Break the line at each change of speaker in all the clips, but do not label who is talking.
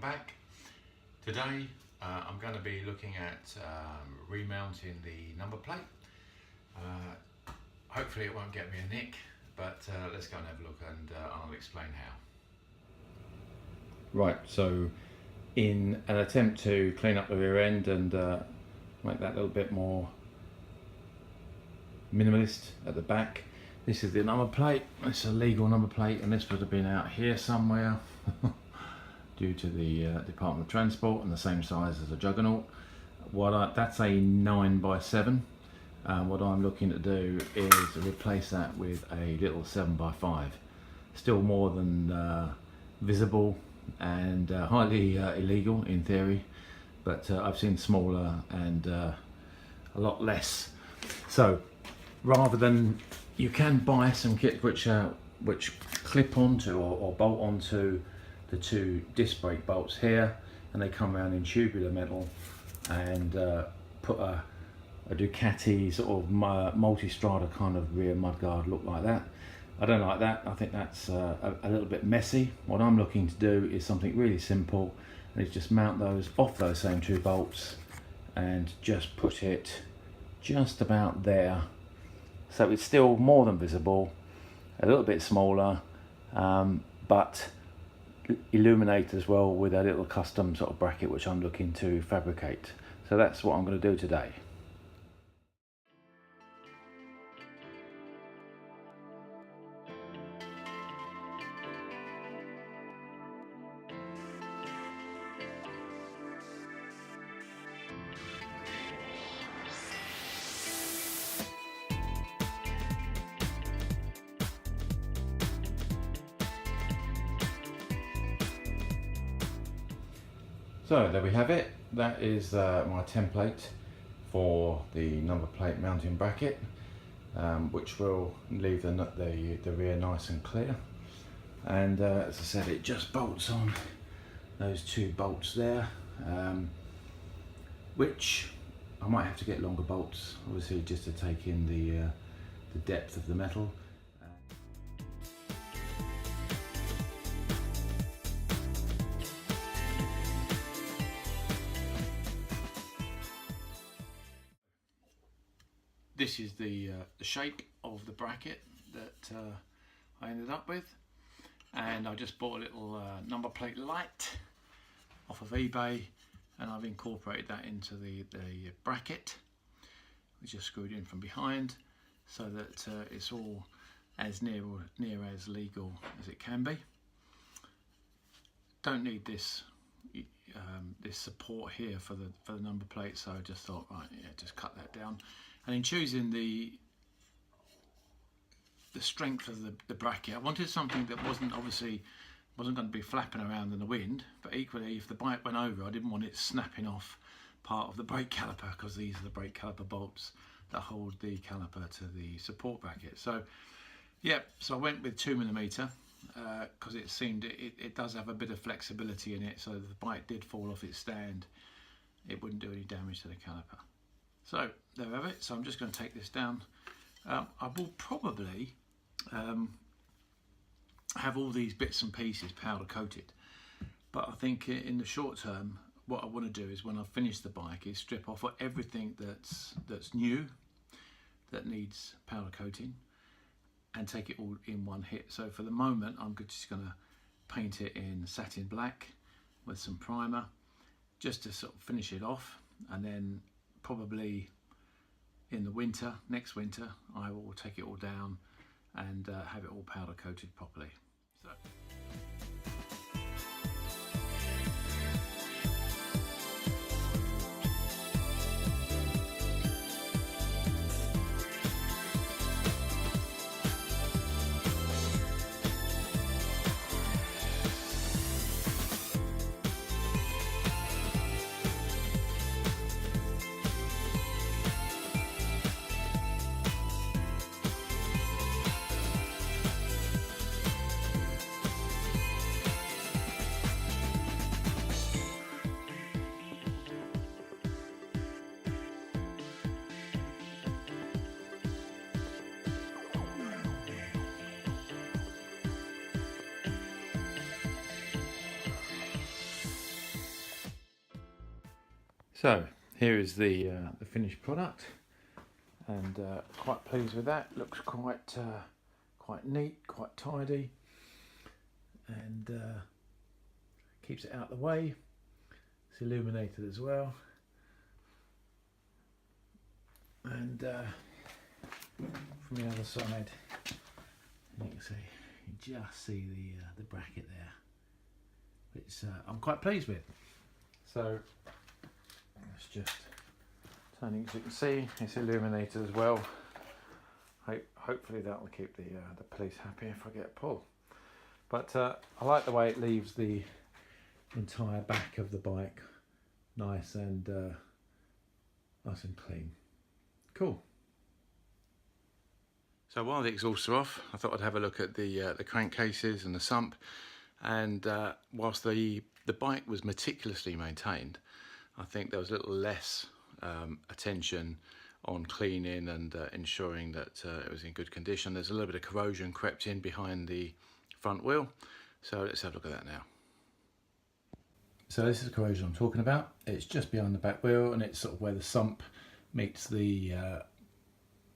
back. Today I'm going to be looking at remounting the number plate. Hopefully it won't get me a nick, but let's go and have a look and I'll explain how. Right, so in an attempt to clean up the rear end and make that a little bit more minimalist at the back, this is the number plate. It's a legal number plate, and this would have been out here somewhere due to the Department of Transport, and the same size as a Juggernaut. That's a 9x7. What I'm looking to do is replace that with a little 7x5. Still more than visible and highly illegal in theory, but I've seen smaller and a lot less. So rather than, you can buy some kits which clip onto or bolt onto the two disc brake bolts here, and they come around in tubular metal, and put a Ducati sort of multi-strada kind of rear mudguard look like that. I don't like that. I think that's a little bit messy. What I'm looking to do is something really simple, and it's just mount those off those same two bolts and just put it just about there, so it's still more than visible, a little bit smaller, but illuminate as well with a little custom sort of bracket which I'm looking to fabricate. So that's what I'm going to do today. So there we have it. That is my template for the number plate mounting bracket, which will leave the rear nice and clear. And as I said, it just bolts on those two bolts there, which I might have to get longer bolts, obviously, just to take in the depth of the metal. This is the shape of the bracket that I ended up with, and I just bought a little number plate light off of eBay, and I've incorporated that into the bracket, which is screwed in from behind, so that it's all as near as legal as it can be. Don't need this this support here for the number plate, so I just thought, right, yeah, just cut that down. And in choosing the strength of the bracket, I wanted something that wasn't going to be flapping around in the wind, but equally, if the bike went over, I didn't want it snapping off part of the brake caliper, because these are the brake caliper bolts that hold the caliper to the support bracket. So yeah, so I went with 2mm because it seemed it does have a bit of flexibility in it, so if the bike did fall off its stand, it wouldn't do any damage to the caliper. So there we have it. So I'm just going to take this down. I will probably have all these bits and pieces powder coated, but I think in the short term, what I want to do is, when I finish the bike, is strip off everything that's new, that needs powder coating, and take it all in one hit. So for the moment, I'm just going to paint it in satin black with some primer, just to sort of finish it off, and then probably in the winter, next winter, I will take it all down and have it all powder coated properly. So. So here is the finished product, and quite pleased with that. Looks quite neat, quite tidy, and keeps it out of the way. It's illuminated as well, and from the other side, you can see, you just see the bracket there, which I'm quite pleased with. So let's just turning, as you can see, it's illuminated as well. Hopefully that will keep the police happy if I get a pull. But I like the way it leaves the entire back of the bike nice and clean. Cool. So while the exhausts are off, I thought I'd have a look at the crankcases and the sump. And whilst the bike was meticulously maintained, I think there was a little less attention on cleaning and ensuring that it was in good condition. There's a little bit of corrosion crept in behind the front wheel, so let's have a look at that now. So this is the corrosion I'm talking about. It's just behind the back wheel, and it's sort of where the sump meets the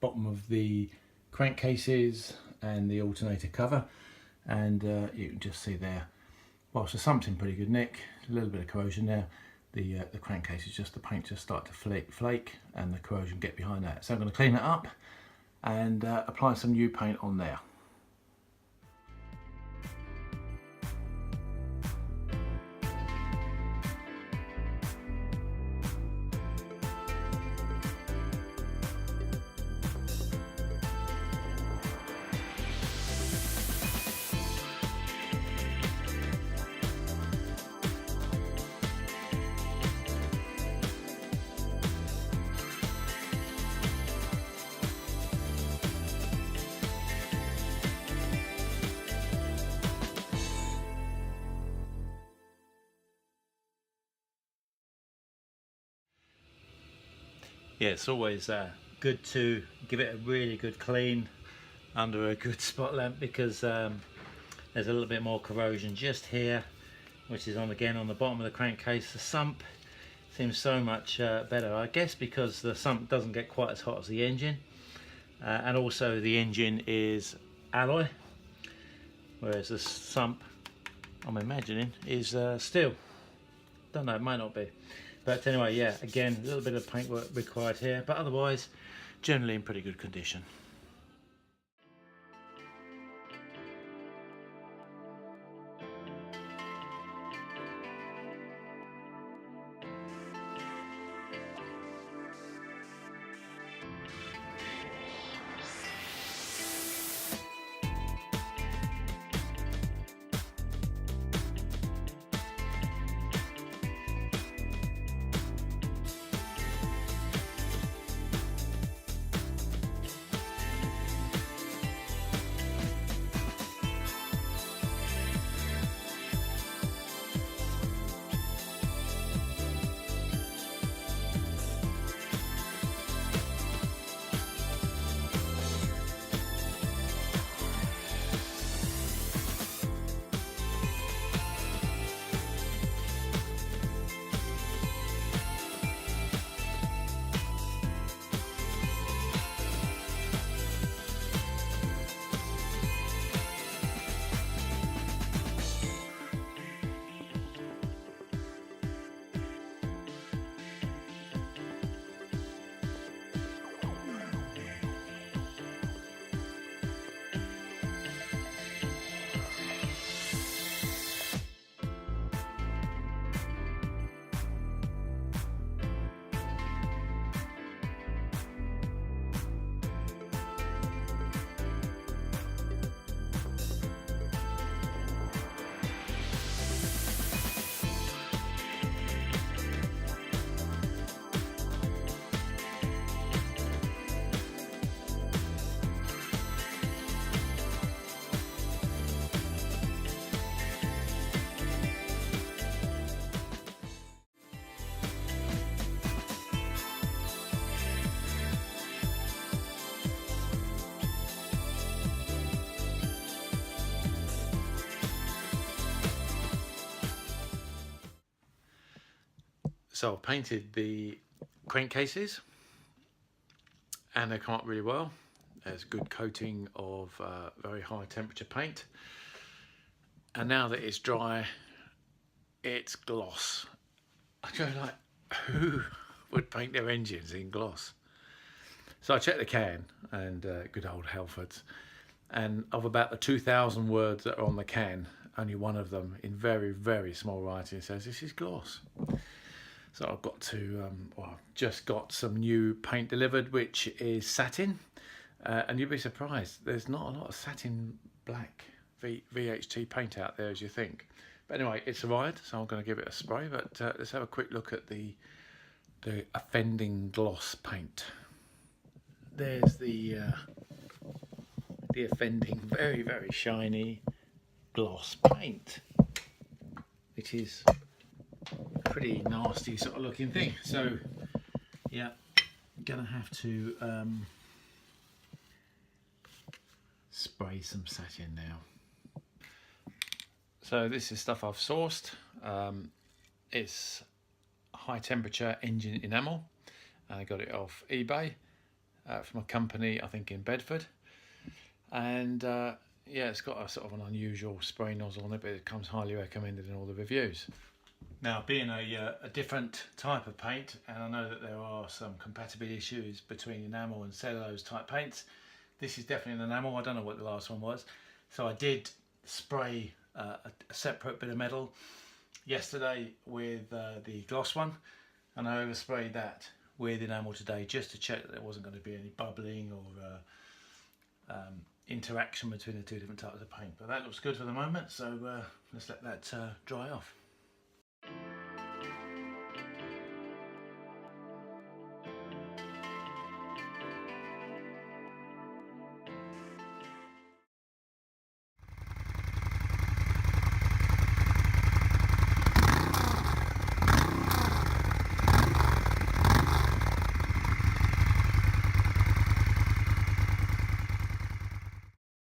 bottom of the crankcases and the alternator cover, and you can just see there, whilst the sump's in pretty good nick, a little bit of corrosion there. The crankcase is just, the paint just start to flake and the corrosion get behind that. So I'm going to clean that up and apply some new paint on there. Yeah, it's always good to give it a really good clean under a good spot lamp, because there's a little bit more corrosion just here, which is again on the bottom of the crankcase. The sump seems so much better, I guess because the sump doesn't get quite as hot as the engine, and also the engine is alloy, whereas the sump, I'm imagining, is steel. Don't know, it might not be. But anyway, yeah, again, a little bit of paint work required here, but otherwise, generally in pretty good condition. So I've painted the crankcases and they come up really well. There's good coating of very high temperature paint. And now that it's dry, it's gloss. I go like, who would paint their engines in gloss? So I checked the can, and good old Halfords, and of about the 2,000 words that are on the can, only one of them in very, very small writing says this is gloss. So I've got to, well, I've just got some new paint delivered, which is satin, and you'd be surprised, there's not a lot of satin black VHT paint out there as you think. But anyway, it's arrived, so I'm going to give it a spray, but let's have a quick look at the offending gloss paint. There's the offending, very, very shiny gloss paint, which is a pretty nasty sort of looking thing. So yeah, I'm gonna have to spray some satin now. So this is stuff I've sourced. It's high temperature engine enamel. I got it off eBay from a company, I think in Bedford. And yeah, it's got a sort of an unusual spray nozzle on it, but it comes highly recommended in all the reviews. Now, being a different type of paint, and I know that there are some compatibility issues between enamel and cellulose type paints, this is definitely an enamel. I don't know what the last one was. So I did spray a separate bit of metal yesterday with the gloss one, and I oversprayed that with enamel today just to check that there wasn't going to be any bubbling or interaction between the two different types of paint. But that looks good for the moment, so let's let that dry off.